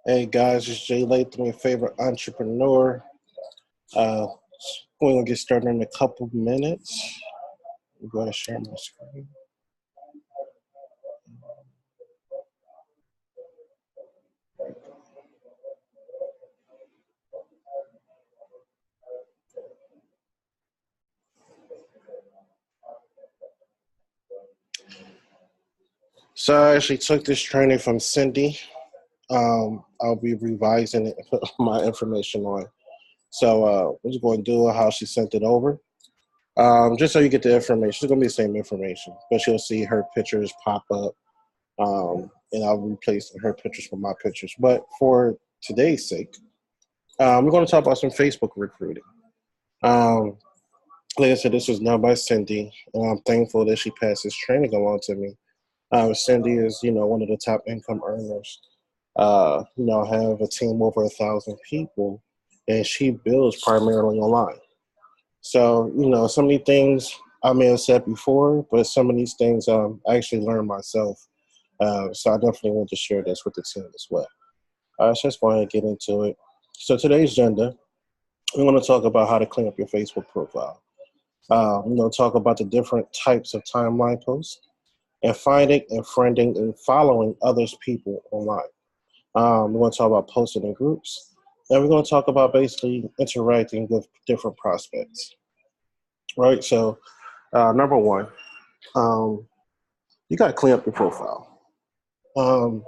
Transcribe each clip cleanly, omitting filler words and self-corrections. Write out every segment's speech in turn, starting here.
Hey guys, it's Jay Latham, your favorite entrepreneur. Uh, we're gonna get started in a couple minutes. I'm going to share my screen. So I actually took this training from Cindy. I'll be revising it and put my information on. So we're just going to do how she sent it over. Just so you get the information, it's going to be the same information, but you'll see her pictures pop up, and I'll replace her pictures with my pictures. But for today's sake, we're going to talk about some Facebook recruiting. Um, like I said, this was done by Cindy, and I'm thankful that she passed this training along to me. Cindy is, one of the top income earners. Have a team over 1,000 people, and she builds primarily online. So, so many things I may have said before, but some of these things I actually learned myself. So I definitely want to share this with the team as well. So let's go ahead and get into it. So today's agenda, we're going to talk about how to clean up your Facebook profile. Talk about the different types of timeline posts and finding and friending and following others people online. We're going to talk about posting in groups, and we're going to talk about basically interacting with different prospects. Right. So, number one, um, you got to clean up your profile. Um,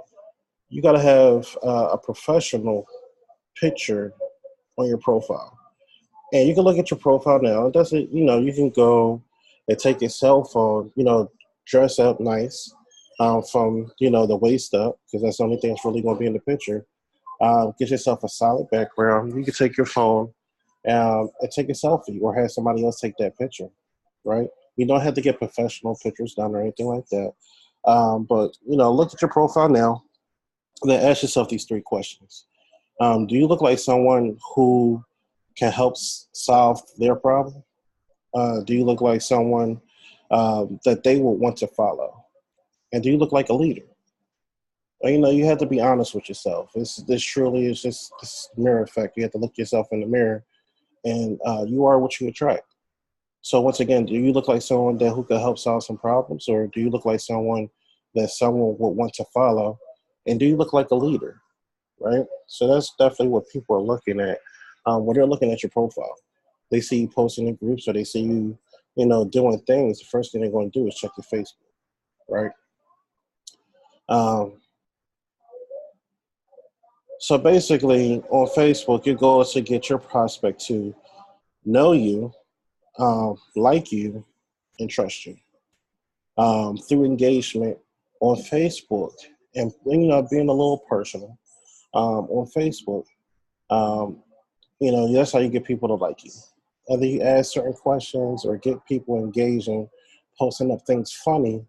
you got to have a professional picture on your profile. And you can look at your profile now. It doesn't, you can go and take your cell phone, dress up nice from, the waist up, because that's the only thing that's really going to be in the picture. Get yourself a solid background. You can take your phone and take a selfie or have somebody else take that picture, right? You don't have to get professional pictures done or anything like that. But, look at your profile now and then ask yourself these three questions. Do you look like someone who can help solve their problem? Do you look like someone that they would want to follow? And do you look like a leader? You have to be honest with yourself. This truly is just this mirror effect. You have to look yourself in the mirror, and you are what you attract. So once again, do you look like someone that who could help solve some problems, or do you look like someone that someone would want to follow? And do you look like a leader? Right. So that's definitely what people are looking at when they're looking at your profile. They see you posting in groups, or they see you, doing things. The first thing they're going to do is check your Facebook, right? Um, so basically, on Facebook, your goal is to get your prospect to know you, like you, and trust you through engagement on Facebook, and being a little personal on Facebook. Um, that's how you get people to like you. Whether you ask certain questions or get people engaging, posting up things funny,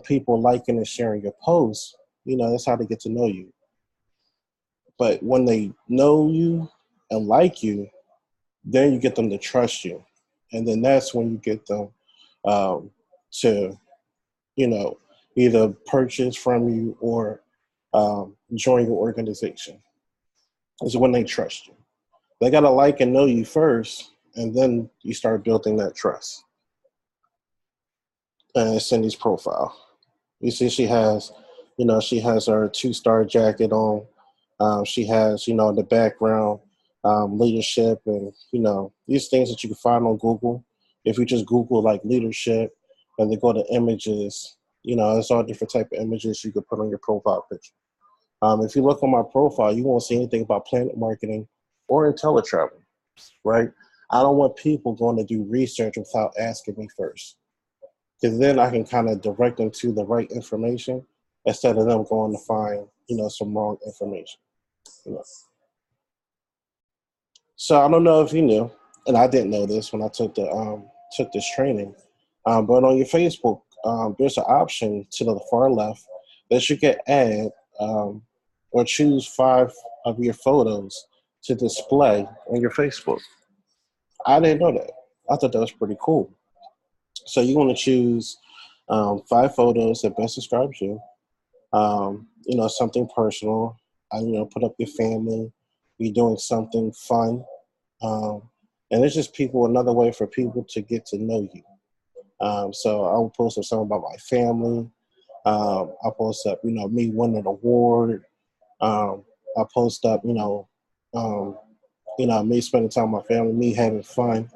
people liking and sharing your posts, that's how they get to know you. But when they know you and like you, then you get them to trust you. And then that's when you get them to, you know, either purchase from you or join your organization. Is when they trust you. They got to like and know you first, and then you start building that trust. Cindy's profile. You see, she has her 2-star jacket on. She has, in the background, leadership and, these things that you can find on Google. If you just Google like leadership and then go to images, there's all different type of images you could put on your profile picture. If you look on my profile, you won't see anything about Planet Marketing or IntelliTravel, right? I don't want people going to do research without asking me first, because then I can kind of direct them to the right information instead of them going to find, some wrong information. You know. So I don't know if you knew, and I didn't know this when I took this training, but on your Facebook, there's an option to the far left that you can add or choose 5 of your photos to display on your Facebook. I didn't know that. I thought that was pretty cool. So you want to choose 5 photos that best describes you. Something personal. put up your family, you're doing something fun. Um, and it's just another way for people to get to know you. So I will post up something about my family. I'll post up, me winning an award. I'll post up, um, me spending time with my family, me having fun,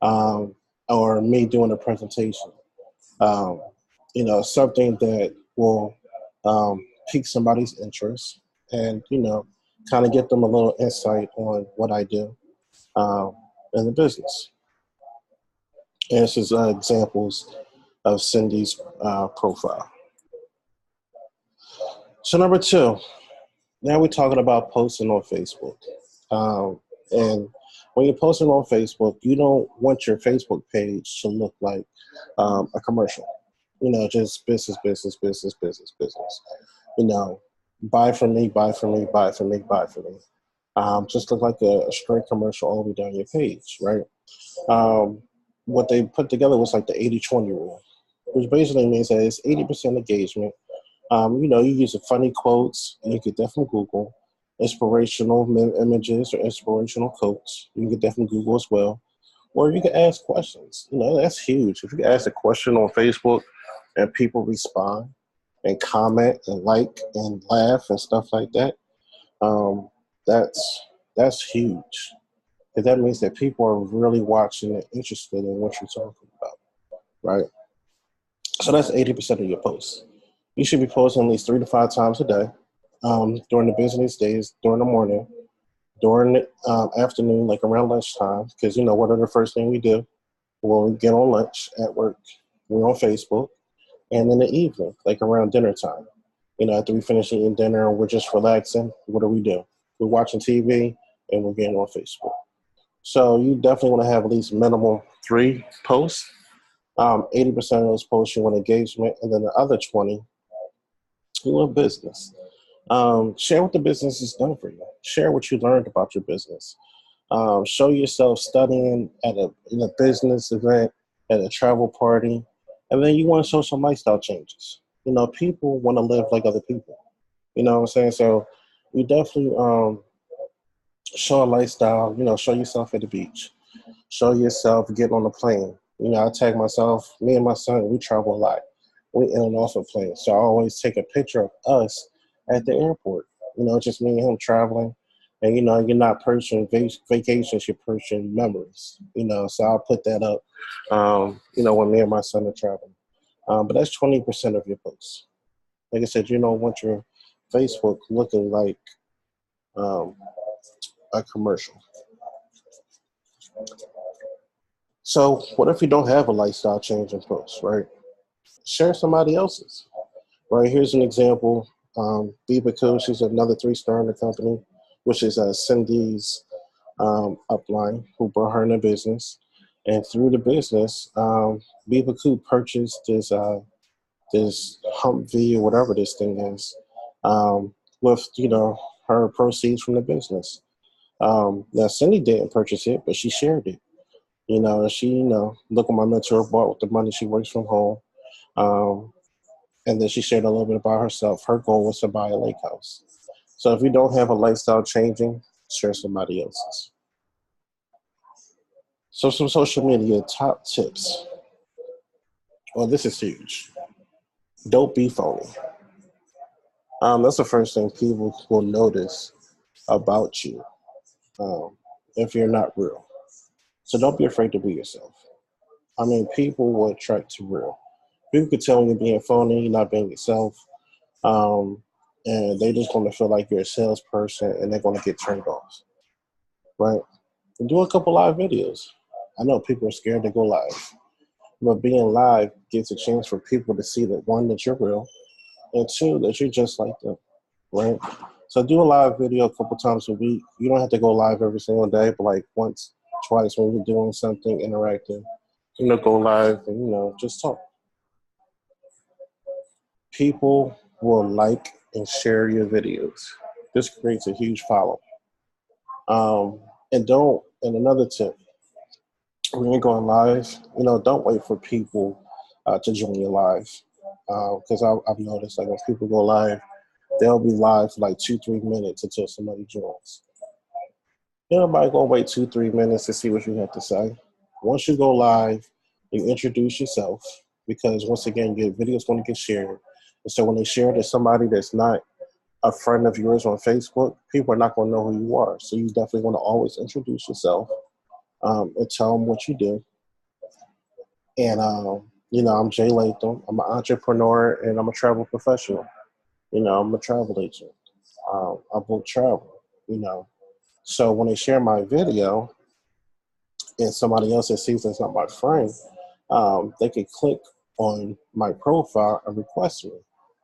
um, or me doing a presentation. Um, something that will pique somebody's interest and, kind of get them a little insight on what I do um, in the business. And this is examples of Cindy's profile. So number two, now we're talking about posting on Facebook. And when you're posting on Facebook, you don't want your Facebook page to look like a commercial. Just business, business, business, business, business. Buy from me, buy from me, buy from me, buy from me. Just look like a straight commercial all the way down your page, right? What they put together was like the 80-20 rule, which basically means that it's 80% engagement. You use the funny quotes, and you could definitely Google inspirational images or inspirational quotes. You can definitely Google as well. Or you can ask questions. That's huge. If you can ask a question on Facebook and people respond and comment and like and laugh and stuff like that, um, that's huge. Because that means that people are really watching and interested in what you're talking about, right? So that's 80% of your posts. You should be posting at least 3 to 5 times a day during the business days, during the morning, during the afternoon, like around lunchtime. Because, what are the first thing we do when we get on lunch at work? We're on Facebook. And in the evening, like around dinner time, after we finish eating dinner, we're just relaxing. What do? We're watching TV and we're getting on Facebook. So you definitely want to have at least minimum 3 posts. 80% of those posts you want engagement, and then the other 20 you want business. Share what the business has done for you. Share what you learned about your business. Show yourself studying in a business event, at a travel party, and then you want to show some lifestyle changes. People want to live like other people. You know what I'm saying? So you definitely show a lifestyle. Show yourself at the beach. Show yourself getting on a plane. I tag myself, me and my son, we travel a lot. We in and off a plane. So I always take a picture of us at the airport. Just me and him traveling. And, you're not purchasing vacations, you're purchasing memories. So I'll put that up, when me and my son are traveling. But that's 20% of your posts. Like I said, you don't want your Facebook looking like a commercial. So what if you don't have a lifestyle change in post, right? Share somebody else's. Right, here's an example. Biba Koo, she's another 3-star in the company, which is Cindy's upline, who brought her into business. And through the business, Biba Koo purchased this Humvee or whatever this thing is, with her proceeds from the business. Now Cindy didn't purchase it, but she shared it. She look at my mentor bought with the money she works from home. And then she shared a little bit about herself. Her goal was to buy a lake house. So if you don't have a lifestyle changing, share somebody else's. So some social media top tips. Well, this is huge. Don't be phony. That's the first thing people will notice about you if you're not real. So don't be afraid to be yourself. People will attract to real. People can tell when you're being phony, you're not being yourself. And they just going to feel like you're a salesperson and they're going to get turned off, right? And do a couple live videos. I know people are scared to go live, but being live gives a chance for people to see that, one, that you're real, and two, that you're just like them, right? So do a live video a couple times a week. You don't have to go live every single day, but like once, twice when you're doing something interactive, go live and, just talk. People will like and share your videos. This creates a huge following. And another tip, when you're going live, don't wait for people to join your live. Because I've noticed, like, when people go live, They'll be live for like 2-3 minutes until somebody joins. Everybody gonna wait 2-3 minutes to see what you have to say. Once you go live, you introduce yourself because once again, your video is going to get shared. And so when they share it to somebody that's not a friend of yours on Facebook, people are not going to know who you are. So you definitely want to always introduce yourself and tell them what you do. And I'm Jay Latham. I'm an entrepreneur and I'm a travel professional. I'm a travel agent. I book travel. So when they share my video and somebody else that sees that's not my friend, they can click on my profile and request me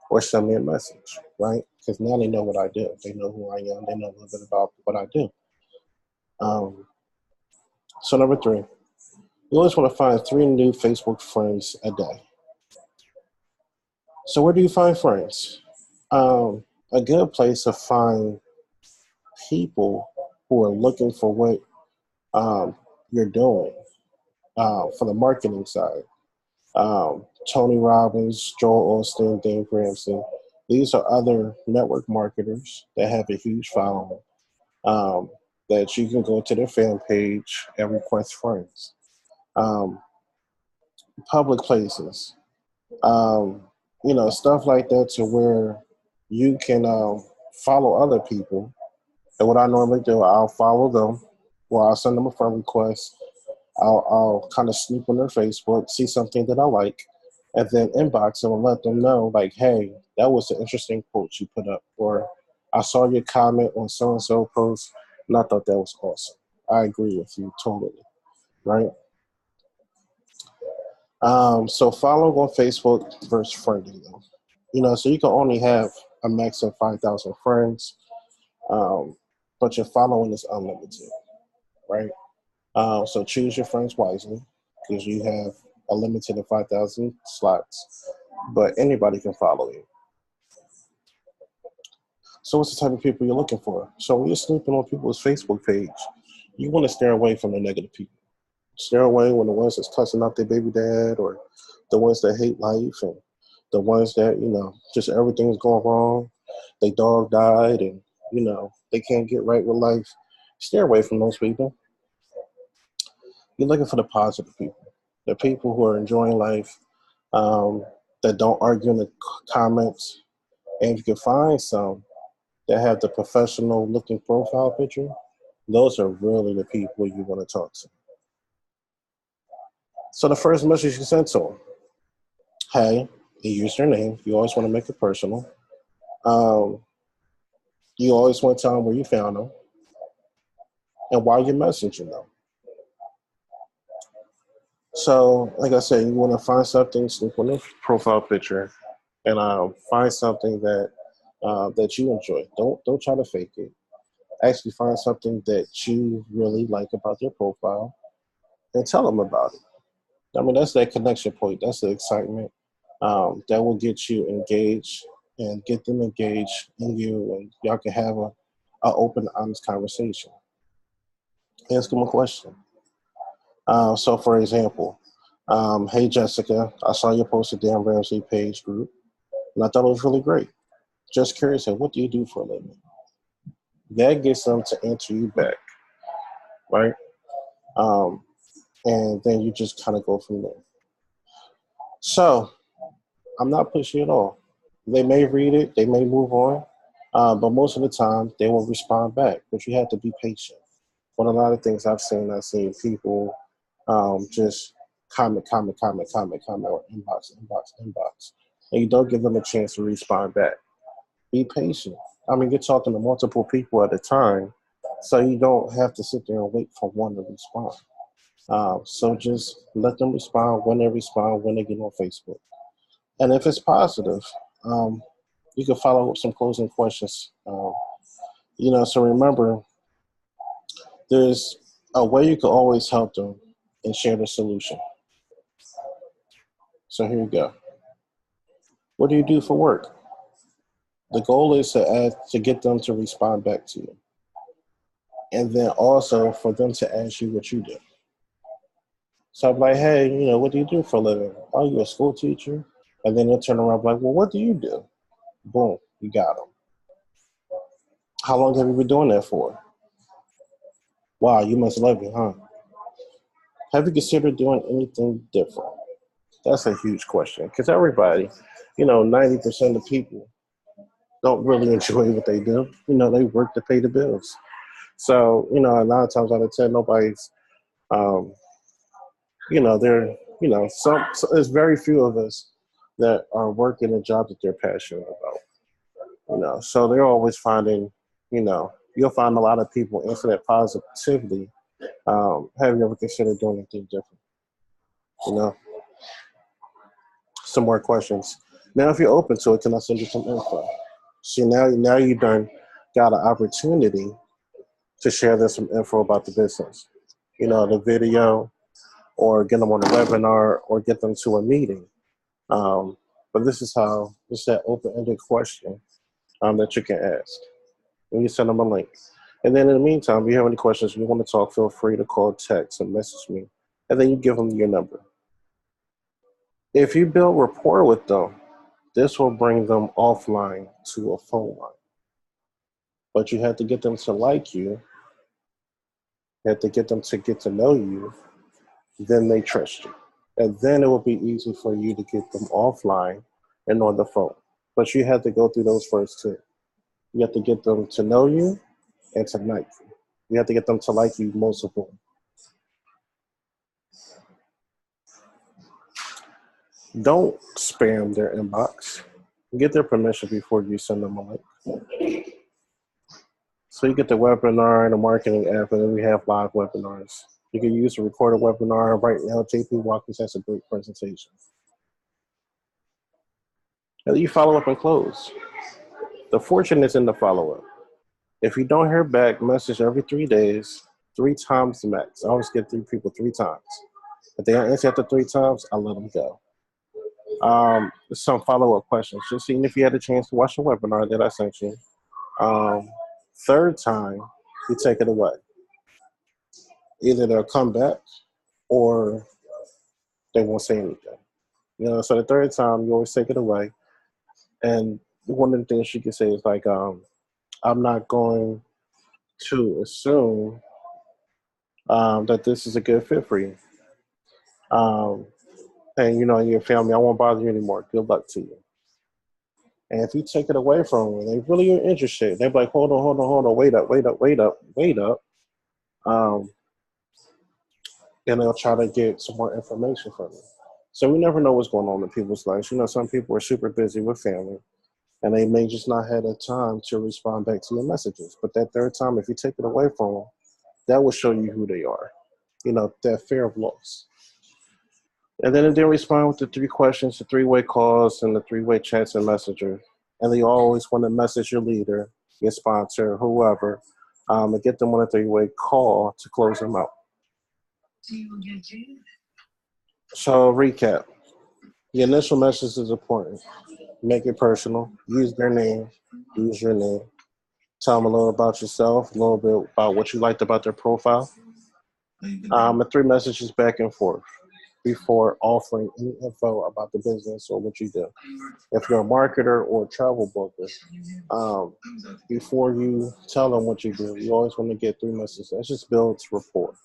or send me a message, right? Because now they know what I do. They know who I am. They know a little bit about what I do. So number 3, you always want to find 3 new Facebook friends a day. So where do you find friends? A good place to find people who are looking for what you're doing for the marketing side. Tony Robbins, Joel Osteen, Dave Ramsey. These are other network marketers that have a huge following that you can go to their fan page and request friends. Public places, stuff like that to where you can follow other people. And what I normally do, I'll follow them or I'll send them a friend request. I'll kind of snoop on their Facebook, see something that I like, and then inbox them and let them know, like, hey, that was an interesting quote you put up, or I saw your comment on so-and-so post, and I thought that was awesome. I agree with you totally, right? So following on Facebook versus friending them. So you can only have a max of 5,000 friends, but your following is unlimited, right? So choose your friends wisely because you have a limited of 5,000 slots, but anybody can follow you. So what's the type of people you're looking for? So when you're snooping on people's Facebook page, you want to steer away from the negative people. Steer away when the ones that's cussing out their baby dad or the ones that hate life and the ones that, just everything's going wrong. Their dog died and, they can't get right with life. Steer away from those people. You're looking for the positive people, the people who are enjoying life, that don't argue in the comments. And if you can find some that have the professional looking profile picture, those are really the people you want to talk to. So the first message you send to them, hey, you use their name. You always want to make it personal. You always want to tell them where you found them and why you're messaging them. So, like I said, you want to find something, snoop on their profile picture, and find something that you enjoy. Don't try to fake it. Actually, find something that you really like about their profile, and tell them about it. I mean, that's that connection point. That's the excitement that will get you engaged and get them engaged in you, and y'all can have a open, honest conversation. Ask them a question. So, for example, hey Jessica, I saw you post a Dan Ramsey page group, and I thought it was really great. Just curious, what do you do for a living? That gets them to answer you back, right? Um, and then you just kind of go from there. So I'm not pushy at all. They may read it, they may move on, but most of the time they will respond back. But you have to be patient. But a lot of things I've seen people just comment, or inbox, and you don't give them a chance to respond back. Be patient. I mean, you're talking to multiple people at a time, so you don't have to sit there and wait for one to respond. So just let them respond, when they get on Facebook. And if it's positive, you can follow up some closing questions. So remember, there's a way you can always help them and share the solution. So here you go. What do you do for work? The goal is to get them to respond back to you. And then also for them to ask you what you do. So I'm like, hey, what do you do for a living? Oh, you a school teacher? And then they'll turn around like, well, what do you do? Boom, you got them. How long have you been doing that for? Wow, you must love it, huh? Have you considered doing anything different? That's a huge question because everybody, 90% of people don't really enjoy what they do. They work to pay the bills. So, a lot of times out of 10, nobody's, um, they're, there's very few of us that are working a job that they're passionate about. So they're always finding, you'll find a lot of people answer that positively. Have you ever considered doing anything different? You know, some more questions. Now, if you're open to it, can I send you some info? See, now you done got an opportunity to share them some info about the business. The video, or get them on a webinar, or get them to a meeting. But this is that open-ended question that you can ask. And you send them a link. And then in the meantime, if you have any questions, you want to talk, feel free to call, text, and message me. And then you give them your number. If you build rapport with them, this will bring them offline to a phone line. But you have to get them to like you. You have to get them to get to know you. Then they trust you. And then it will be easy for you to get them offline and on the phone. But you have to go through those first two. You have to get them to know you and to like you. You have to get them to like you most of all. Don't spam their inbox. Get their permission before you send them a link. So you get the webinar and the marketing app, and then we have live webinars. You can use a recorded webinar. Right now, JP Watkins has a great presentation. And you follow up and close. The fortune is in the follow-up. If you don't hear back, message every 3 days, 3 times max. I always get 3 people 3 times. If they don't answer after 3 times, I let them go. Some follow-up questions. Just seeing if you had a chance to watch the webinar that I sent you. Third time, you take it away. Either they'll come back or they won't say anything. So the third time, you always take it away. And one of the things you can say is like, I'm not going to assume that this is a good fit for you. And your family, I won't bother you anymore. Good luck to you. And if you take it away from them, they really are interested. They're like, hold on, wait up. And they'll try to get some more information from you. So we never know what's going on in people's lives. Some people are super busy with family, and they may just not have the time to respond back to your messages. But that third time, if you take it away from them, that will show you who they are. That fear of loss. And then they respond with the 3 questions, the 3-way calls, and the 3-way chats and Messenger. And they always want to message your leader, your sponsor, whoever, and get them on a 3-way call to close them out. So recap. The initial message is important. Make it personal. Use their name. Use your name. Tell them a little about yourself, a little bit about what you liked about their profile. And 3 messages back and forth before offering any info about the business or what you do. If you're a marketer or a travel booker, before you tell them what you do, you always want to get 3 messages. That just builds rapport.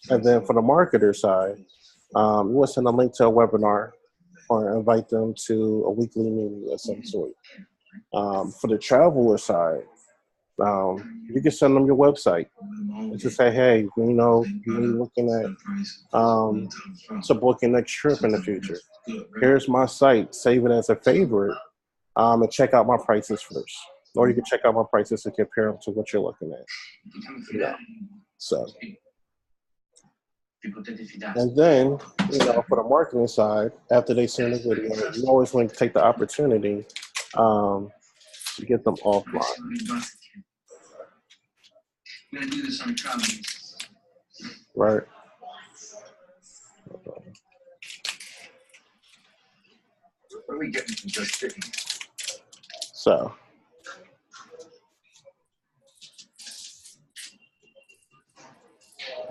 And then for the marketer side, you want to send a link to a webinar or invite them to a weekly meeting of some sort. For the traveler side, you can send them your website and just say, hey, you're looking at to book your next trip in the future. Here's my site. Save it as a favorite and check out my prices first. Or you can check out my prices and compare them to what you're looking at. So. And then, for the marketing side, after they see the video, you always want to take the opportunity to get them offline. Right. What are we getting from just sitting? So.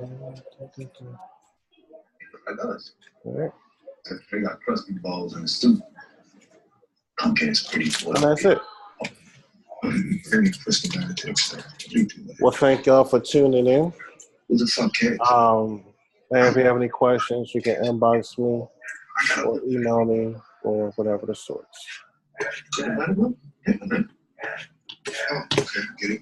I does. All right. They got crusty balls in the soup. Okay, it's pretty. And that's it. Very twisted attitude. You do that. Well, thank y'all for tuning in. Who the fuck cares? And if you have any questions, you can inbox me or email me or whatever the sorts. Oh, okay. Get it.